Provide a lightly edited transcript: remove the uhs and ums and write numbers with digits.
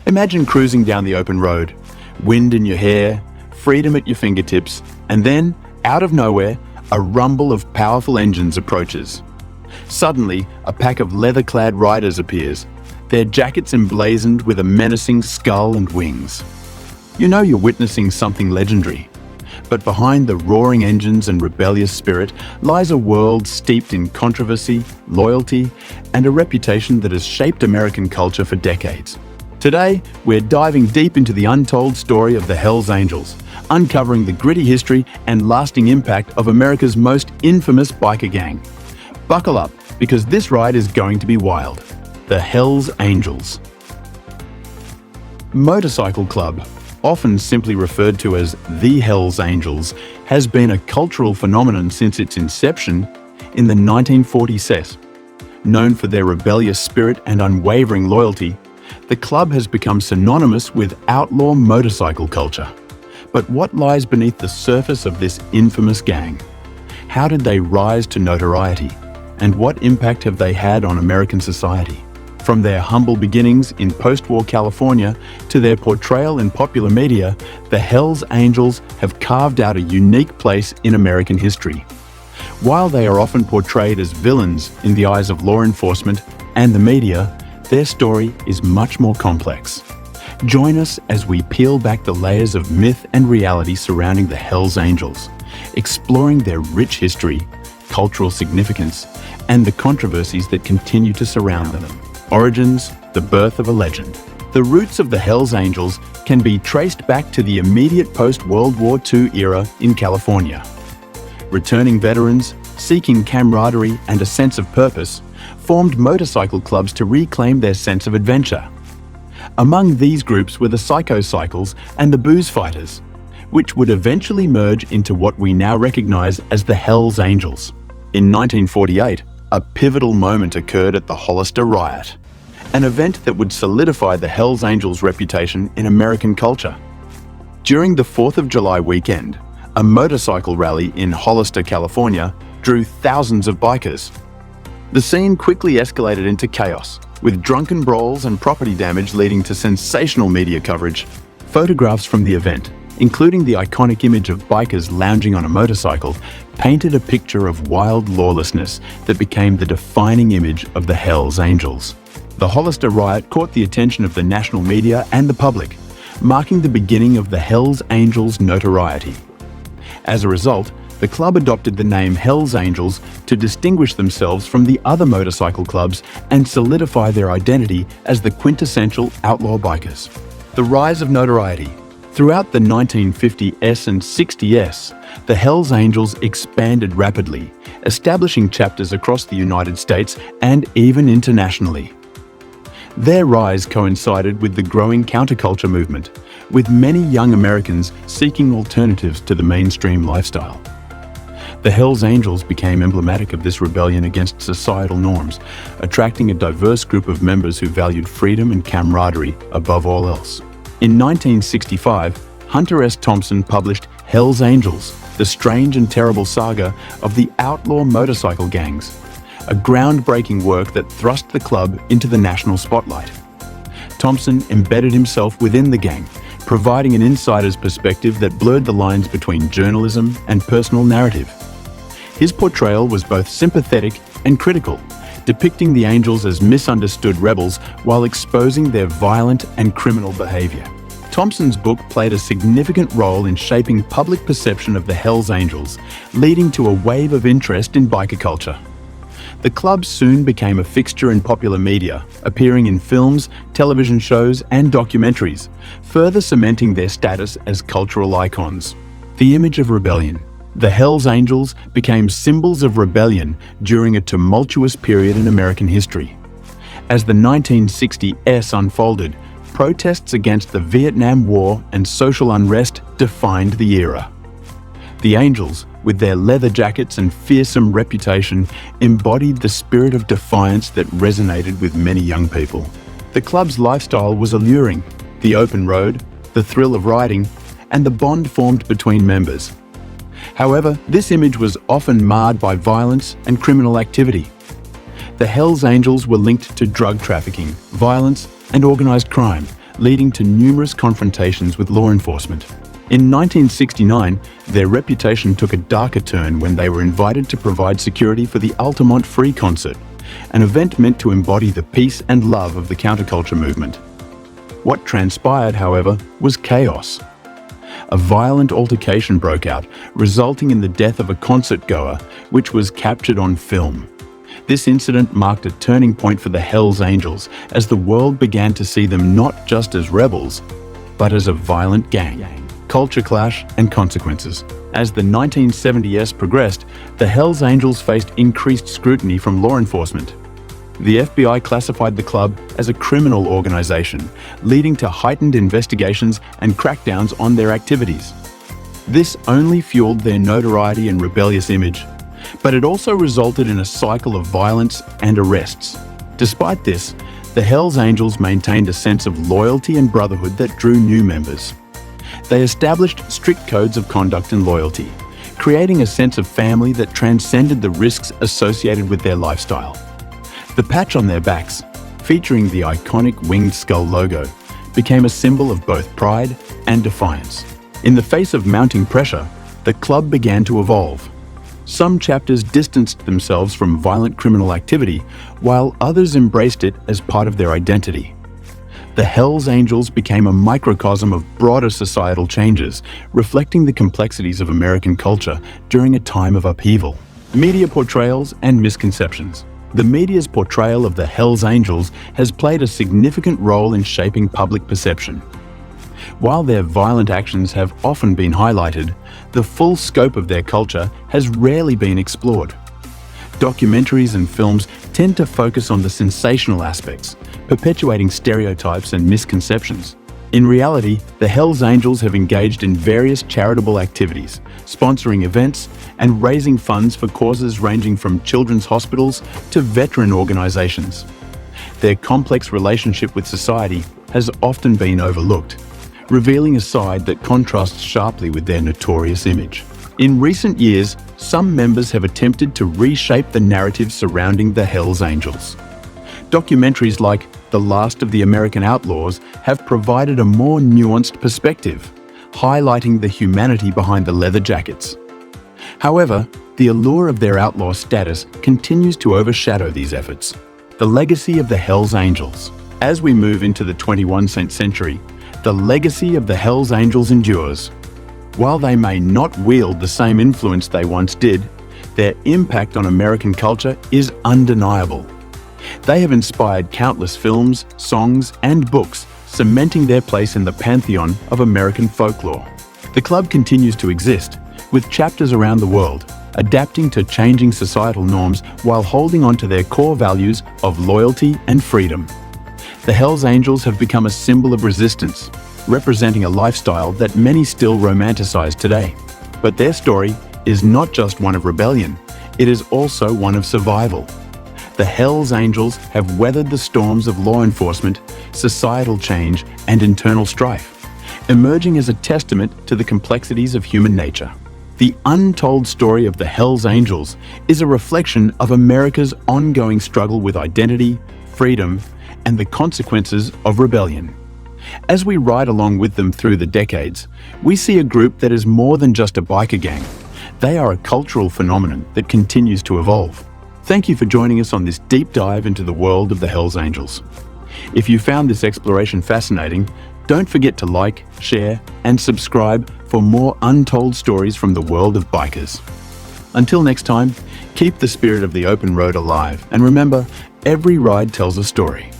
Imagine cruising down the open road, wind in your hair, freedom at your fingertips, and then, out of nowhere, a rumble of powerful engines approaches. Suddenly, a pack of leather-clad riders appears, their jackets emblazoned with a menacing skull and wings. You know you're witnessing something legendary. But behind the roaring engines and rebellious spirit lies a world steeped in controversy, loyalty, and a reputation that has shaped American culture for decades. Today, we're diving deep into the untold story of the Hells Angels, uncovering the gritty history and lasting impact of America's most infamous biker gang. Buckle up, because this ride is going to be wild. The Hells Angels. Motorcycle Club, often simply referred to as the Hells Angels, has been a cultural phenomenon since its inception in the 1940s. Known for their rebellious spirit and unwavering loyalty, the club has become synonymous with outlaw motorcycle culture. But what lies beneath the surface of this infamous gang? How did they rise to notoriety? And what impact have they had on American society? From their humble beginnings in post-war California to their portrayal in popular media, the Hells Angels have carved out a unique place in American history. While they are often portrayed as villains in the eyes of law enforcement and the media, their story is much more complex. Join us as we peel back the layers of myth and reality surrounding the Hells Angels, exploring their rich history, cultural significance, and the controversies that continue to surround them. Origins, the birth of a legend. The roots of the Hells Angels can be traced back to the immediate post-World War II era in California. Returning veterans, seeking camaraderie and a sense of purpose, formed motorcycle clubs to reclaim their sense of adventure. Among these groups were the Psycho Cycles and the Booze Fighters, which would eventually merge into what we now recognize as the Hells Angels. In 1948, a pivotal moment occurred at the Hollister Riot, an event that would solidify the Hells Angels' reputation in American culture. During the 4th of July weekend, a motorcycle rally in Hollister, California, drew thousands of bikers. The scene quickly escalated into chaos, with drunken brawls and property damage leading to sensational media coverage. Photographs from the event, including the iconic image of bikers lounging on a motorcycle, painted a picture of wild lawlessness that became the defining image of the Hells Angels. The Hollister riot caught the attention of the national media and the public, marking the beginning of the Hells Angels' notoriety. As a result, the club adopted the name Hells Angels to distinguish themselves from the other motorcycle clubs and solidify their identity as the quintessential outlaw bikers. The rise of notoriety. Throughout the 1950s and 60s, the Hells Angels expanded rapidly, establishing chapters across the United States and even internationally. Their rise coincided with the growing counterculture movement, with many young Americans seeking alternatives to the mainstream lifestyle. The Hells Angels became emblematic of this rebellion against societal norms, attracting a diverse group of members who valued freedom and camaraderie above all else. In 1965, Hunter S. Thompson published Hells Angels, the strange and terrible saga of the outlaw motorcycle gangs, a groundbreaking work that thrust the club into the national spotlight. Thompson embedded himself within the gang, providing an insider's perspective that blurred the lines between journalism and personal narrative. His portrayal was both sympathetic and critical, depicting the Angels as misunderstood rebels while exposing their violent and criminal behavior. Thompson's book played a significant role in shaping public perception of the Hells Angels, leading to a wave of interest in biker culture. The club soon became a fixture in popular media, appearing in films, television shows, and documentaries, further cementing their status as cultural icons. The image of rebellion. The Hells Angels became symbols of rebellion during a tumultuous period in American history. As the 1960s unfolded, protests against the Vietnam War and social unrest defined the era. The Angels, with their leather jackets and fearsome reputation, embodied the spirit of defiance that resonated with many young people. The club's lifestyle was alluring: the open road, the thrill of riding, and the bond formed between members. However, this image was often marred by violence and criminal activity. The Hells Angels were linked to drug trafficking, violence, and organized crime, leading to numerous confrontations with law enforcement. In 1969, their reputation took a darker turn when they were invited to provide security for the Altamont Free Concert, an event meant to embody the peace and love of the counterculture movement. What transpired, however, was chaos. A violent altercation broke out, resulting in the death of a concert-goer, which was captured on film. This incident marked a turning point for the Hells Angels as the world began to see them not just as rebels, but as a violent gang. Culture clash and consequences. As the 1970s progressed, the Hells Angels faced increased scrutiny from law enforcement. The FBI classified the club as a criminal organization, leading to heightened investigations and crackdowns on their activities. This only fueled their notoriety and rebellious image, but it also resulted in a cycle of violence and arrests. Despite this, the Hells Angels maintained a sense of loyalty and brotherhood that drew new members. They established strict codes of conduct and loyalty, creating a sense of family that transcended the risks associated with their lifestyle. The patch on their backs, featuring the iconic winged skull logo, became a symbol of both pride and defiance. In the face of mounting pressure, the club began to evolve. Some chapters distanced themselves from violent criminal activity, while others embraced it as part of their identity. The Hells Angels became a microcosm of broader societal changes, reflecting the complexities of American culture during a time of upheaval. Media portrayals and misconceptions. The media's portrayal of the Hells Angels has played a significant role in shaping public perception. While their violent actions have often been highlighted, the full scope of their culture has rarely been explored. Documentaries and films tend to focus on the sensational aspects, perpetuating stereotypes and misconceptions. In reality, the Hells Angels have engaged in various charitable activities, sponsoring events and raising funds for causes ranging from children's hospitals to veteran organizations. Their complex relationship with society has often been overlooked, revealing a side that contrasts sharply with their notorious image. In recent years, some members have attempted to reshape the narrative surrounding the Hells Angels. Documentaries like The Last of the American Outlaws have provided a more nuanced perspective, highlighting the humanity behind the leather jackets. However, the allure of their outlaw status continues to overshadow these efforts. The legacy of the Hells Angels. As we move into the 21st century, the legacy of the Hells Angels endures. While they may not wield the same influence they once did, their impact on American culture is undeniable. They have inspired countless films, songs, and books, cementing their place in the pantheon of American folklore. The club continues to exist, with chapters around the world, adapting to changing societal norms while holding on to their core values of loyalty and freedom. The Hells Angels have become a symbol of resistance, representing a lifestyle that many still romanticize today. But their story is not just one of rebellion, it is also one of survival. The Hells Angels have weathered the storms of law enforcement, societal change, and internal strife, emerging as a testament to the complexities of human nature. The untold story of the Hells Angels is a reflection of America's ongoing struggle with identity, freedom, and the consequences of rebellion. As we ride along with them through the decades, we see a group that is more than just a biker gang. They are a cultural phenomenon that continues to evolve. Thank you for joining us on this deep dive into the world of the Hells Angels. If you found this exploration fascinating, don't forget to like, share, and subscribe for more untold stories from the world of bikers. Until next time, keep the spirit of the open road alive, and remember, every ride tells a story.